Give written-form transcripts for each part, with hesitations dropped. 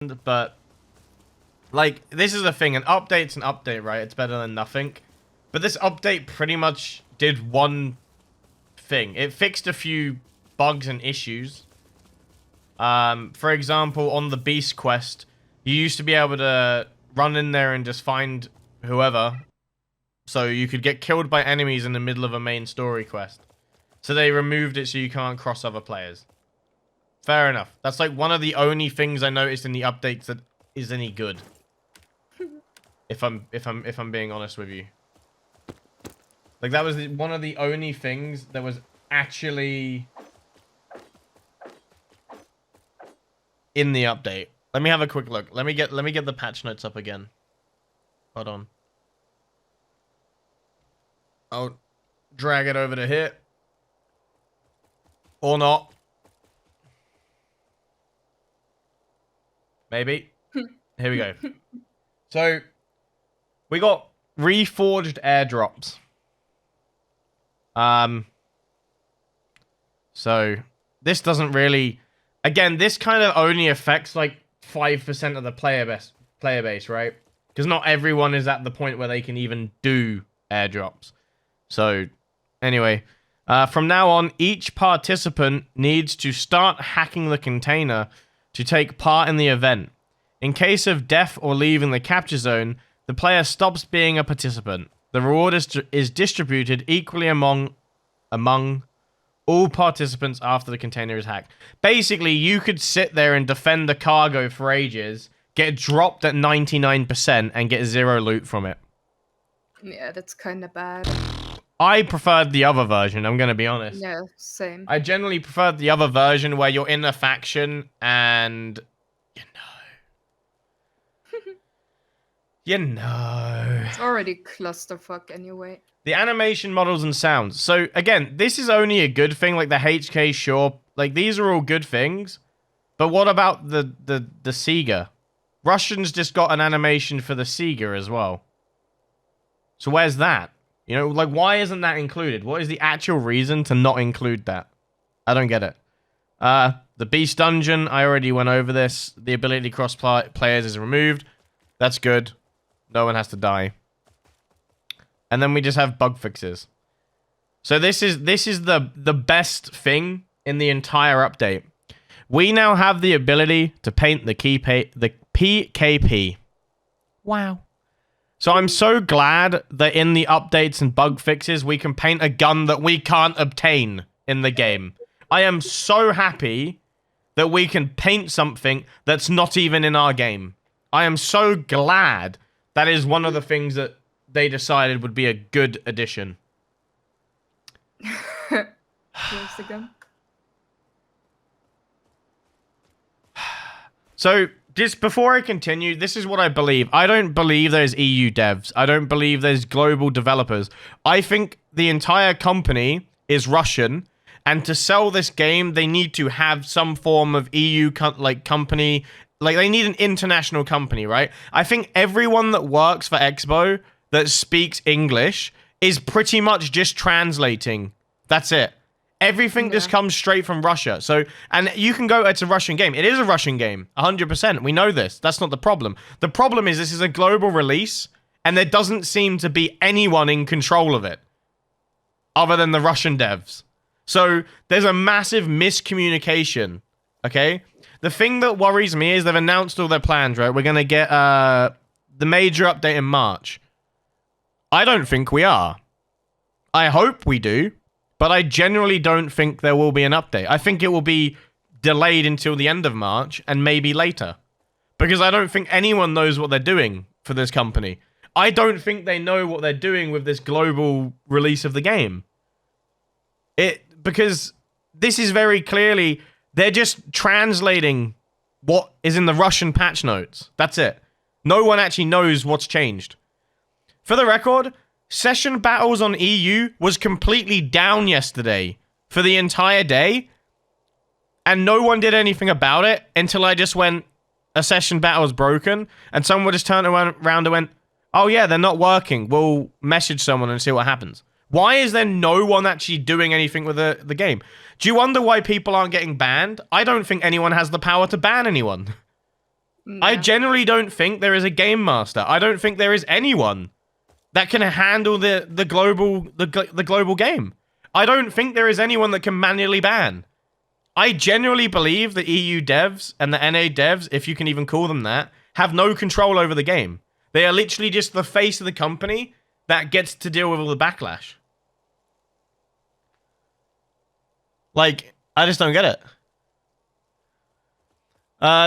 but like this is the thing, an update's an update, right? It's better than nothing. But this update pretty much did one thing. It fixed a few bugs and issues. For example, on the Beast quest, you used to be able to run in there and just find whoever. So you could get killed by enemies in the middle of a main story quest. So they removed it so you can't cross other players. Fair enough. That's like one of the only things I noticed in the updates that is any good. If I'm being honest with you. Like that was one of the only things that was actually in the update. Let me have a quick look. Let me get the patch notes up again. Hold on. I'll drag it over to here. Or not. Maybe. Here we go. So, we got reforged airdrops. So, this doesn't really... Again, this kind of only affects, like, 5% of the player base, right? Because not everyone is at the point where they can even do airdrops. So, anyway... from now on, each participant needs to start hacking the container to take part in the event. In case of death or leaving the capture zone, the player stops being a participant. The reward is distributed equally among all participants after the container is hacked. Basically, you could sit there and defend the cargo for ages, get dropped at 99%, and get 0 loot from it. Yeah, that's kind of bad. I preferred the other version, I'm going to be honest. Yeah, same. I generally preferred the other version where you're in a faction and... You know. It's already clusterfuck anyway. The animation, models, and sounds. So, again, this is only a good thing. Like, the HK, sure. Like, these are all good things. But what about the Sega? Russians just got an animation for the Sega as well. So, where's that? You know, like, why isn't that included? What is the actual reason to not include that? I don't get it. The Beast Dungeon, I already went over this. The ability to cross players is removed. That's good. No one has to die. And then we just have bug fixes. So this is the best thing in the entire update. We now have the ability to paint the PKP. Wow. So I'm so glad that in the updates and bug fixes, we can paint a gun that we can't obtain in the game. I am so happy that we can paint something that's not even in our game. I am so glad that is one of the things that they decided would be a good addition. Where's the gun? So, just before I continue, this is what I believe. I don't believe there's EU devs. I don't believe there's global developers. I think the entire company is Russian, and to sell this game, they need to have some form of EU company. Like, they need an international company, right? I think everyone that works for Expo that speaks English is pretty much just translating. That's it. Everything just comes straight from Russia. So, and you can go, it's a Russian game. It is a Russian game, 100%. We know this. That's not the problem. The problem is this is a global release, and there doesn't seem to be anyone in control of it other than the Russian devs. So, there's a massive miscommunication, okay? The thing that worries me is they've announced all their plans, right? We're going to get the major update in March. I don't think we are. I hope we do. But I generally don't think there will be an update. I think it will be delayed until the end of March and maybe later. Because I don't think anyone knows what they're doing for this company. I don't think they know what they're doing with this global release of the game. Because this is very clearly, they're just translating what is in the Russian patch notes. That's it. No one actually knows what's changed. For the record, Session Battles on EU was completely down yesterday for the entire day, and no one did anything about it until I just went, a session battle is broken, and someone just turned around and went, oh yeah, they're not working. We'll message someone and see what happens. Why is there no one actually doing anything with the game? Do you wonder why people aren't getting banned? I don't think anyone has the power to ban anyone. I Yeah. generally don't think there is a game master. I don't think there is anyone that can handle the global game. I don't think there is anyone that can manually ban. I genuinely believe the EU devs and the NA devs, if you can even call them that, have no control over the game. They are literally just the face of the company that gets to deal with all the backlash. Like, I just don't get it.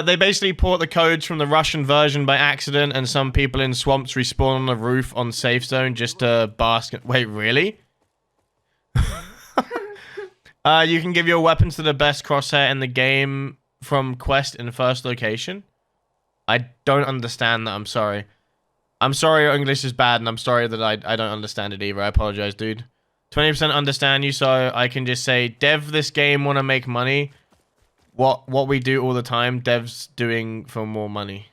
They basically port the codes from the Russian version by accident, and some people in swamps respawn on the roof on safe zone just to bask. Wait, really? You can give your weapons to the best crosshair in the game from quest in first location. I don't understand that. I'm sorry. I'm sorry your English is bad, and I'm sorry that I don't understand it either. I apologize, dude. 20% understand you, so I can just say, dev this game want to make money. What we do all the time, devs doing for more money.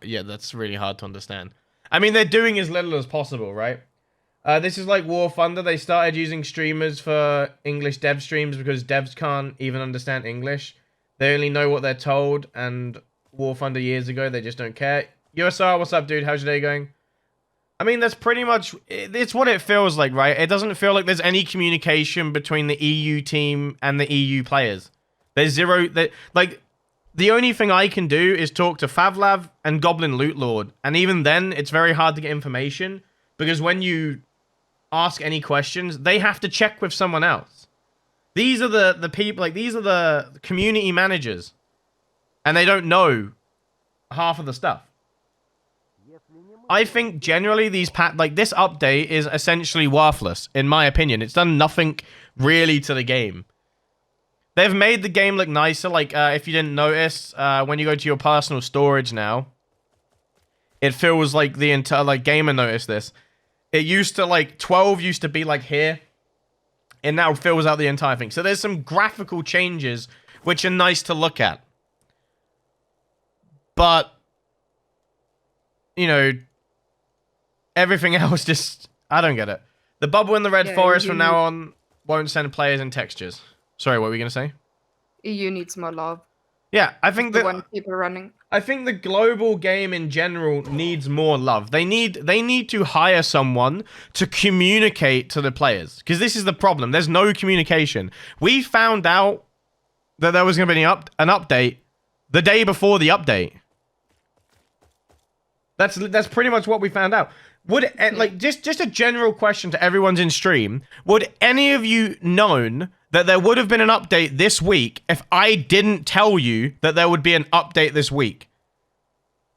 Yeah, that's really hard to understand. I mean, they're doing as little as possible, right? This is like War Thunder. They started using streamers for English dev streams because devs can't even understand English. They only know what they're told, and War Thunder years ago, they just don't care. USR, what's up, dude? How's your day going? I mean, that's pretty much... It's what it feels like, right? It doesn't feel like there's any communication between the EU team and the EU players. There's zero... Like, the only thing I can do is talk to Favlav and Goblin Loot Lord. And even then, it's very hard to get information. Because when you ask any questions, they have to check with someone else. These are the people... Like, these are the community managers. And they don't know half of the stuff. I think generally these this update is essentially worthless, in my opinion. It's done nothing really to the game. They've made the game look nicer. Like, if you didn't notice, when you go to your personal storage now, it feels like the entire, like, gamer noticed this. It used to, like, 12 used to be, like, here. It now fills out the entire thing. So there's some graphical changes, which are nice to look at. But, you know... Everything else just... I don't get it. The bubble in the red forest from now on won't send players in textures. Sorry, what were we going to say? EU needs more love. Yeah, I think the one people running. I think the global game in general needs more love. They need to hire someone to communicate to the players. Because this is the problem. There's no communication. We found out that there was going to be an update the day before the update. That's pretty much what we found out. Would, like, just a general question to everyone's in stream. Would any of you known that there would have been an update this week if I didn't tell you that there would be an update this week?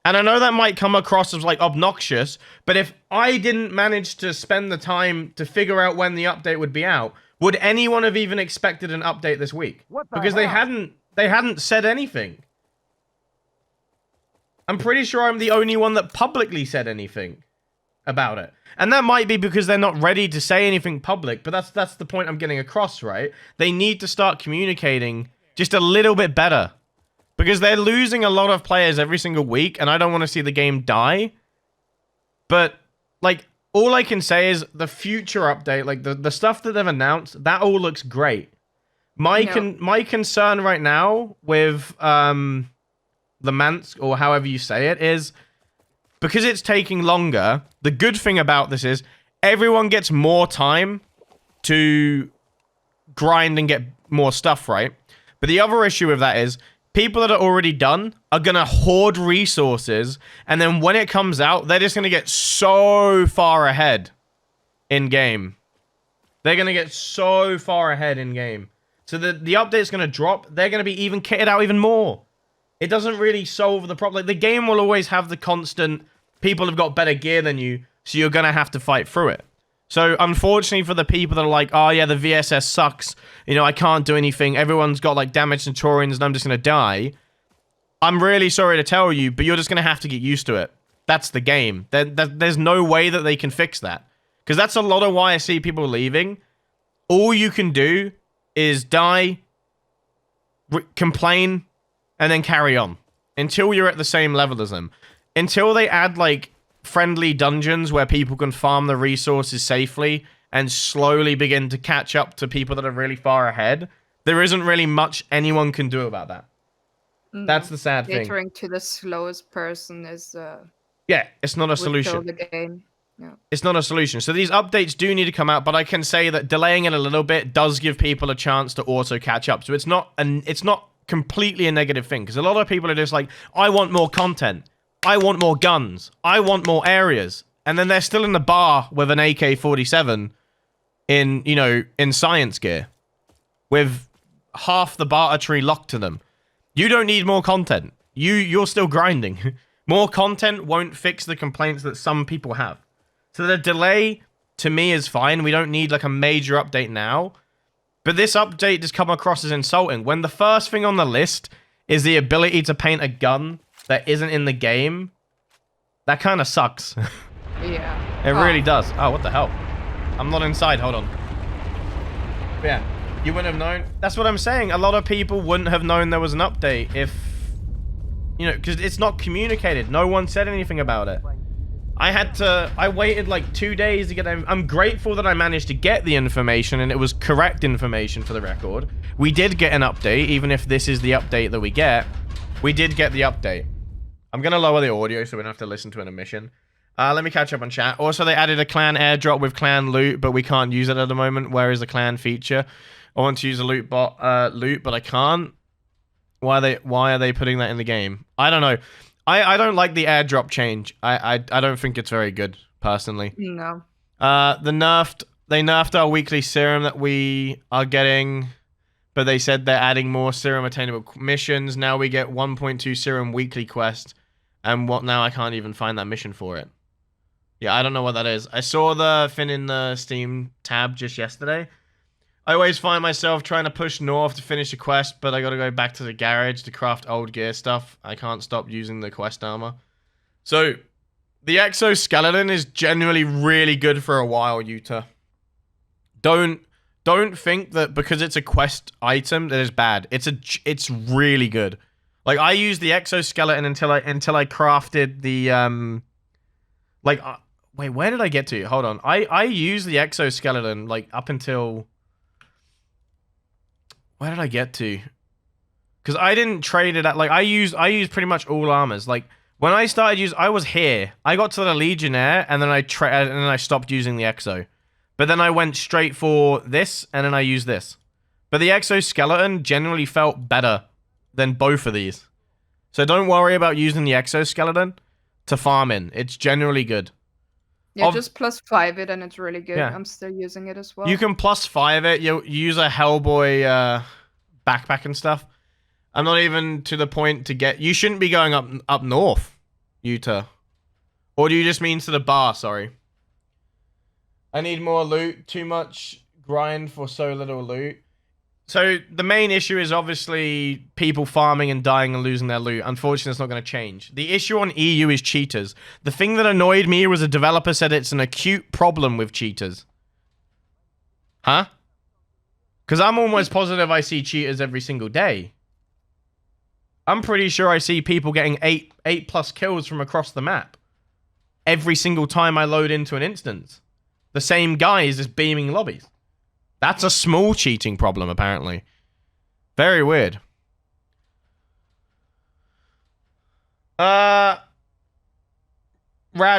And I know that might come across as, like, obnoxious, but if I didn't manage to spend the time to figure out when the update would be out, would anyone have even expected an update this week? Because they hadn't said anything. I'm pretty sure I'm the only one that publicly said anything about it. And that might be because they're not ready to say anything public, but that's the point I'm getting across, right? They need to start communicating just a little bit better. Because they're losing a lot of players every single week, and I don't want to see the game die. But, like, all I can say is the future update, like, the stuff that they've announced, that all looks great. My concern right now with the Mansk, or however you say it, is because it's taking longer. The good thing about this is everyone gets more time to grind and get more stuff, right? But the other issue with that is people that are already done are going to hoard resources, and then when it comes out, they're just going to get so far ahead in game. They're going to get so far ahead in game. So the update's going to drop. They're going to be even kitted out even more. It doesn't really solve the problem. Like, the game will always have the constant, people have got better gear than you, so you're going to have to fight through it. So, unfortunately for the people that are like, oh yeah, the VSS sucks, you know, I can't do anything, everyone's got, like, damaged Centurions and I'm just going to die. I'm really sorry to tell you, but you're just going to have to get used to it. That's the game. There's no way that they can fix that. Because that's a lot of why I see people leaving. All you can do is die, complain, and then carry on until you're at the same level as them. Until they add, like, friendly dungeons where people can farm the resources safely and slowly begin to catch up to people that are really far ahead, there isn't really much anyone can do about that. That's No. the sad thing. Catering to the slowest person is Yeah, it's not a would kill solution. the game. Yeah. It's not a solution. So these updates do need to come out, but I can say that delaying it a little bit does give people a chance to auto catch up. So it's not completely a negative thing, because a lot of people are just like, I want more content. I want more guns. I want more areas. And then they're still in the bar with an AK-47 in science gear with half the barter tree locked to them. You don't need more content. You're still grinding. More content won't fix the complaints that some people have. So the delay, to me, is fine. We don't need, like, a major update now. But this update has come across as insulting. When the first thing on the list is the ability to paint a gun that isn't in the game, that kind of sucks. Yeah. It really does. Oh, what the hell? I'm not inside. Hold on. Yeah. You wouldn't have known. That's what I'm saying. A lot of people wouldn't have known there was an update if... because it's not communicated. No one said anything about it. I waited like 2 days to get them. I'm grateful that I managed to get the information, and it was correct information for the record. We did get an update, even if this is the update that we get. We did get the update. I'm going to lower the audio so we don't have to listen to an emission. Let me catch up on chat. Also, they added a clan airdrop with clan loot, but we can't use it at the moment. Where is the clan feature? I want to use a loot bot loot, but I can't. Why are they putting that in the game? I don't know. I don't like the airdrop change. I don't think it's very good, personally. No. They nerfed our weekly serum that we are getting, but they said they're adding more serum attainable missions. Now we get 1.2 serum weekly quest, and what now? I can't even find that mission for it. Yeah, I don't know what that is. I saw the thing in the Steam tab just yesterday. I always find myself trying to push north to finish a quest, but I gotta go back to the garage to craft old gear stuff. I can't stop using the quest armor. So, the exoskeleton is generally really good for a while, Yuta. Don't think that because it's a quest item that is bad. It's really good. Like, I used the exoskeleton until I crafted the wait, where did I get to? Hold on. I used the exoskeleton like up until... Where did I get to? Because I didn't trade it at... Like, I used pretty much all armors. Like, when I started using... I was here. I got to the Legionnaire, and then I stopped using the Exo. But then I went straight for this, and then I used this. But the Exoskeleton generally felt better than both of these. So don't worry about using the Exoskeleton to farm in. It's generally good. Yeah, just +5 it and it's really good. Yeah. I'm still using it as well. You can +5 it. You use a Hellboy backpack and stuff. I'm not even to the point to get... You shouldn't be going up north, Yuta. Or do you just mean to the bar? Sorry. I need more loot. Too much grind for so little loot. So the main issue is obviously people farming and dying and losing their loot. Unfortunately, it's not going to change. The issue on EU is cheaters. The thing that annoyed me was a developer said it's an acute problem with cheaters. Huh? Because I'm almost positive I see cheaters every single day. I'm pretty sure I see people getting 8+ kills from across the map. Every single time I load into an instance. The same guys just beaming lobbies. That's a small cheating problem, apparently. Very weird. Rad,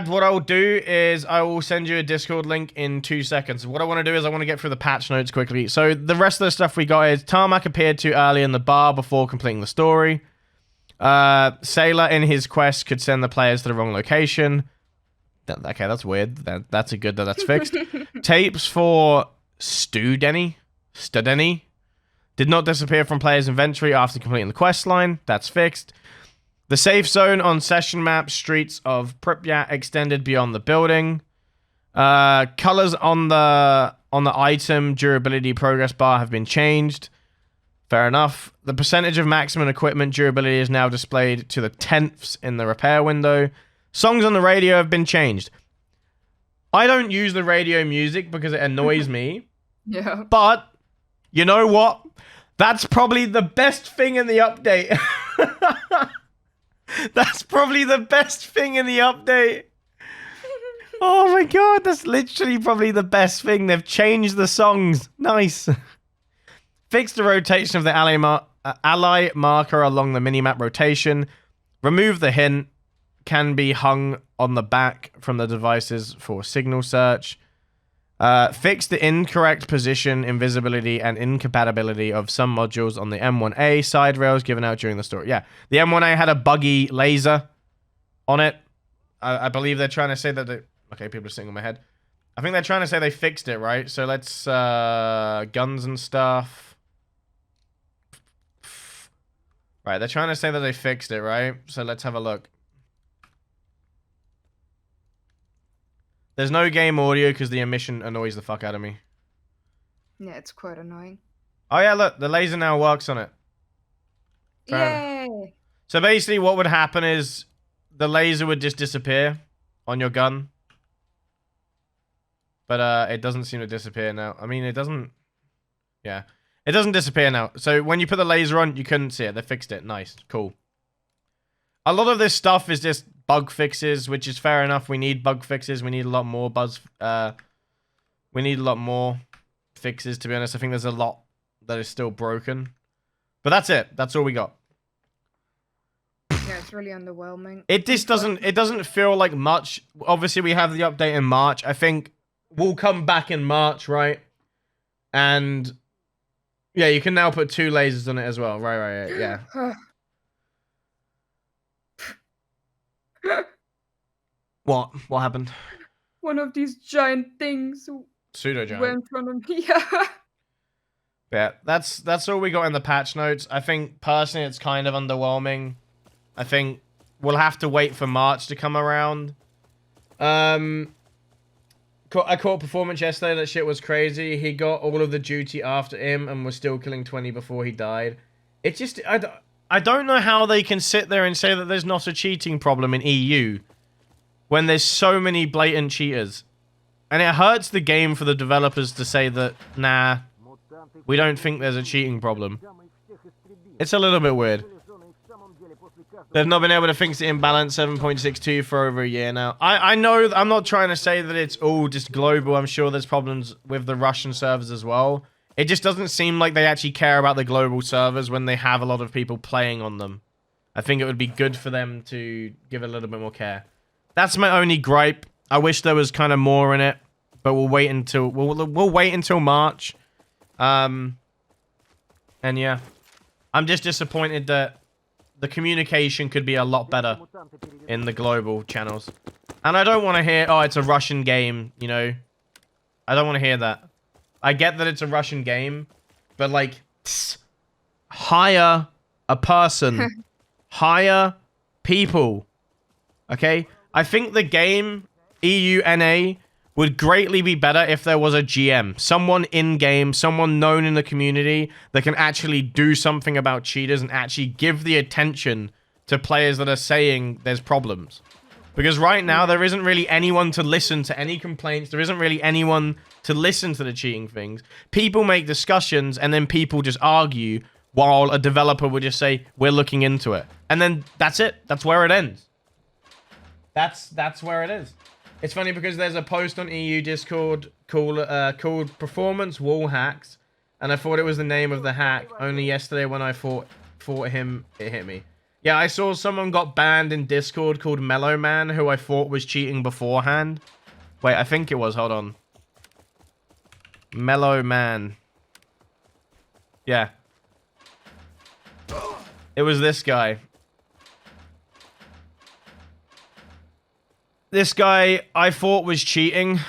what I'll do is I will send you a Discord link in 2 seconds. What I want to do is I want to get through the patch notes quickly. So the rest of the stuff we got is Tarmac appeared too early in the bar before completing the story. Sailor in his quest could send the players to the wrong location. Okay, that's weird. That's fixed. Tapes for Studeni did not disappear from players' inventory after completing the quest line. That's fixed. The safe zone on session map Streets of Pripyat extended beyond the building. Colors on the item durability progress bar have been changed. Fair enough. The percentage of maximum equipment durability is now displayed to the tenths in the repair window. Songs on the radio have been changed. I don't use the radio music because it annoys me. Yeah. But, you know what? That's probably the best thing in the update. That's probably the best thing in the update. Oh my god, that's literally probably the best thing. They've changed the songs. Nice. Fixed the rotation of the ally marker along the minimap rotation. Remove the hint. Can be hung on the back from the devices for signal search. Fix the incorrect position, invisibility, and incompatibility of some modules on the M1A side rails given out during the story. Yeah, the M1A had a buggy laser on it. I believe they're trying to say that they... Okay, people are sitting on my head. I think they're trying to say they fixed it, right? So let's... guns and stuff. Right, they're trying to say that they fixed it, right? So let's have a look. There's no game audio because the emission annoys the fuck out of me. Yeah, it's quite annoying. Oh yeah, look, the laser now works on it. Yay! So basically what would happen is the laser would just disappear on your gun. But it doesn't seem to disappear now. I mean, it doesn't... Yeah. It doesn't disappear now. So when you put the laser on, you couldn't see it. They fixed it. Nice. Cool. A lot of this stuff is just bug fixes, which is fair enough. We need bug fixes. We need a lot more we need a lot more fixes, to be honest. I think there's a lot that is still broken. But that's it. That's all we got. Yeah, it's really underwhelming. It doesn't feel like much. Obviously, we have the update in March. I think we'll come back in March, right? And yeah, you can now put 2 lasers on it as well. Right, yeah. What? What happened? One of these giant things Pseudo-giant. went in front of me. Yeah. Yeah, that's all we got in the patch notes. I think, personally, it's kind of underwhelming. I think we'll have to wait for March to come around. I caught performance yesterday. That shit was crazy. He got all of the duty after him and was still killing 20 before he died. It just... I don't know how they can sit there and say that there's not a cheating problem in EU when there's so many blatant cheaters. And it hurts the game for the developers to say that, nah, we don't think there's a cheating problem. It's a little bit weird. They've not been able to fix the imbalance 7.62 for over a year now. I know, I'm not trying to say that it's all just global. I'm sure there's problems with the Russian servers as well. It just doesn't seem like they actually care about the global servers when they have a lot of people playing on them. I think it would be good for them to give it a little bit more care. That's my only gripe. I wish there was kind of more in it, but we'll wait until we'll wait until March. And yeah, I'm just disappointed that the communication could be a lot better in the global channels. And I don't want to hear, oh, it's a Russian game, you know. I don't want to hear that. I get that it's a Russian game, but like, hire a person. Hire people. Okay? I think the game, EUNA, would greatly be better if there was a GM. Someone in-game, someone known in the community that can actually do something about cheaters and actually give the attention to players that are saying there's problems. Because right now, there isn't really anyone to listen to any complaints. There isn't really anyone to listen to the cheating things. People make discussions, and then people just argue, while a developer would just say, we're looking into it. And then that's it. That's where it ends. That's where it is. It's funny because there's a post on EU Discord called Performance Wall Hacks, and I thought it was the name of the hack. Only yesterday when I fought him, it hit me. Yeah, I saw someone got banned in Discord called Mellow Man, who I thought was cheating beforehand. Wait, I think it was. Hold on. Mellow Man. Yeah. It was this guy. This guy, I thought was cheating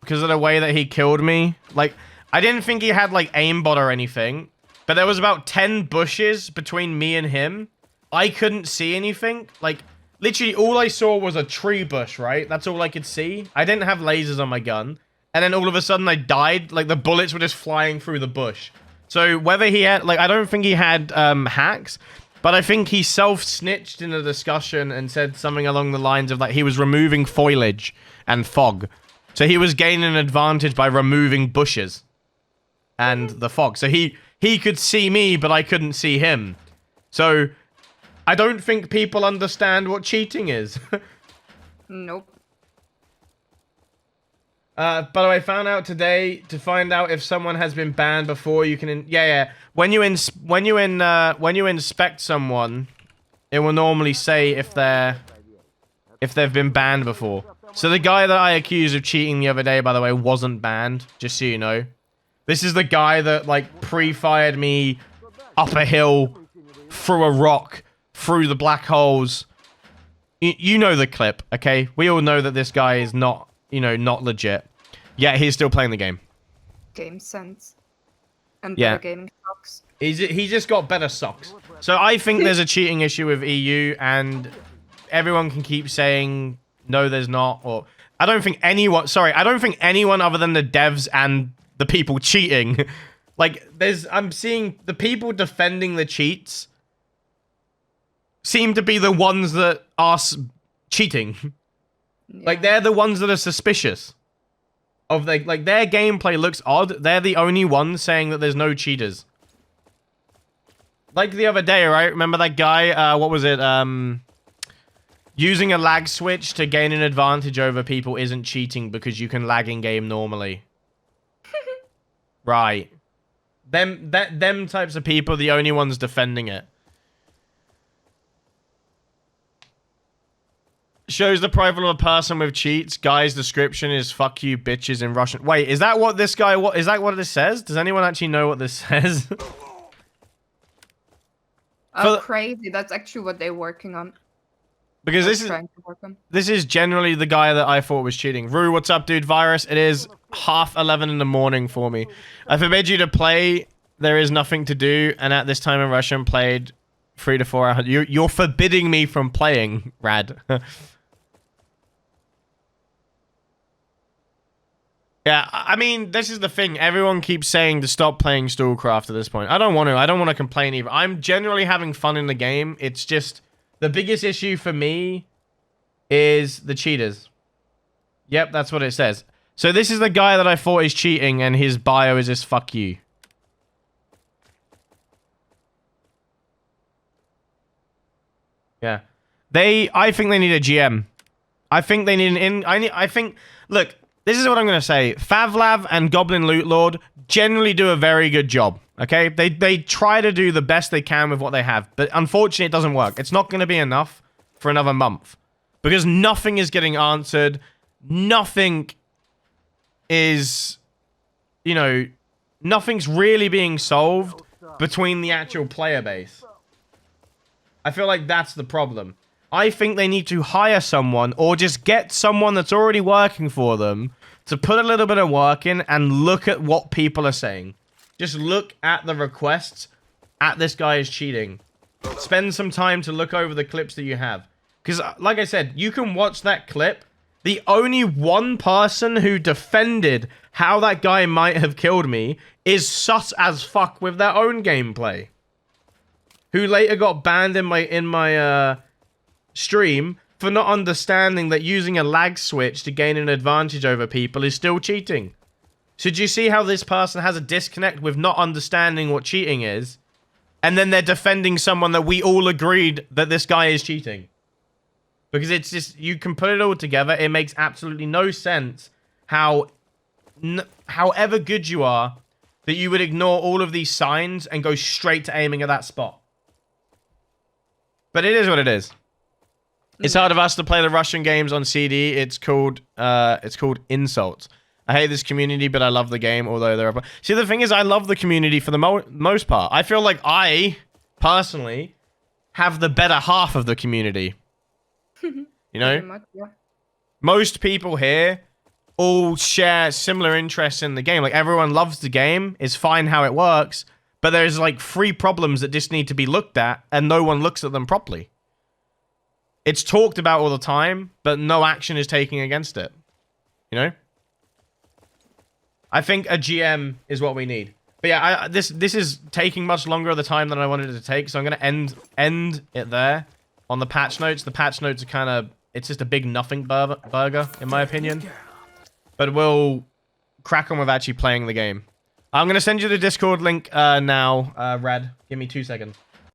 because of the way that he killed me. Like, I didn't think he had, like, aimbot or anything. But there was about 10 bushes between me and him. I couldn't see anything. Like, literally all I saw was a tree bush, right? That's all I could see. I didn't have lasers on my gun. And then all of a sudden I died. Like, the bullets were just flying through the bush. So whether he had, like, I don't think he had hacks. But I think he self-snitched in a discussion and said something along the lines of, like, he was removing foliage and fog. So he was gaining an advantage by removing bushes and the fog. So he could see me, but I couldn't see him. So I don't think people understand what cheating is. Nope. By the way, I found out today to find out if someone has been banned before. You can, yeah. When you inspect someone, it will normally say if they've been banned before. So the guy that I accused of cheating the other day, by the way, wasn't banned. Just so you know, this is the guy that like pre-fired me up a hill, through a rock, through the black holes. You know the clip, okay? We all know that this guy is not, you know, not legit. Yet he's still playing the game. Game sense. And Yeah. better gaming socks. He just got better socks. So I think there's a cheating issue with EU, and everyone can keep saying no, there's not. Or I don't think anyone. Sorry, I don't think anyone other than the devs and the people cheating. Like I'm seeing the people defending the cheats seem to be the ones that are cheating. Yeah. Like they're the ones that are suspicious of their gameplay looks odd. They're the only ones saying that there's no cheaters. Like the other day, right? Remember that guy? What was it? Using a lag switch to gain an advantage over people isn't cheating because you can lag in game normally. Right. Them types of people are the only ones defending it. Shows the profile of a person with cheats. Guy's description is "fuck you, bitches" in Russian. Wait, is that what this guy? What is that? What this says? Does anyone actually know what this says? Oh, crazy! That's actually what they're working on. Because this is generally the guy that I thought was cheating. Rue, what's up, dude? Virus. It is 11:30 in the morning for me. I forbid you to play. There is nothing to do, and at this time in Russia, played 3 to 4 hours. You're forbidding me from playing, Rad. Yeah, I mean, this is the thing. Everyone keeps saying to stop playing Stalcraft at this point. I don't want to. I don't want to complain either. I'm generally having fun in the game. It's just the biggest issue for me is the cheaters. Yep, that's what it says. So this is the guy that I thought is cheating, and his bio is just "fuck you." Yeah, I think they need a GM. I think they need an I think. Look. This is what I'm going to say. Favlav and Goblin Loot Lord generally do a very good job, okay? They try to do the best they can with what they have, but unfortunately it doesn't work. It's not going to be enough for another month because nothing is getting answered. Nothing is, you know, nothing's really being solved between the actual player base. I feel like that's the problem. I think they need to hire someone or just get someone that's already working for them to put a little bit of work in and look at what people are saying. Just look at the requests at "this guy is cheating." Spend some time to look over the clips that you have. Because, like I said, you can watch that clip. The only one person who defended how that guy might have killed me is sus as fuck with their own gameplay. Who later got banned in my stream for not understanding that using a lag switch to gain an advantage over people is still cheating. So do you see how this person has a disconnect with not understanding what cheating is, and then they're defending someone that we all agreed that this guy is cheating? Because it's just, you can put it all together, it makes absolutely no sense how, however good you are, that you would ignore all of these signs and go straight to aiming at that spot. But it is what it is. It's hard of us to play the Russian games on CD. It's called insults. I hate this community, but I love the game, although there are... See, the thing is, I love the community for the most part. I feel like I, personally, have the better half of the community. You know? Much, yeah. Most people here all share similar interests in the game. Like, everyone loves the game. It's fine how it works. But there's, like, 3 problems that just need to be looked at, and no one looks at them properly. It's talked about all the time, but no action is taken against it. You know? I think a GM is what we need. But yeah, this is taking much longer of the time than I wanted it to take, so I'm going to end it there on the patch notes. The patch notes are kind of... It's just a big nothing burger, in my opinion. But we'll crack on with actually playing the game. I'm going to send you the Discord link now, Rad. Give me 2 seconds.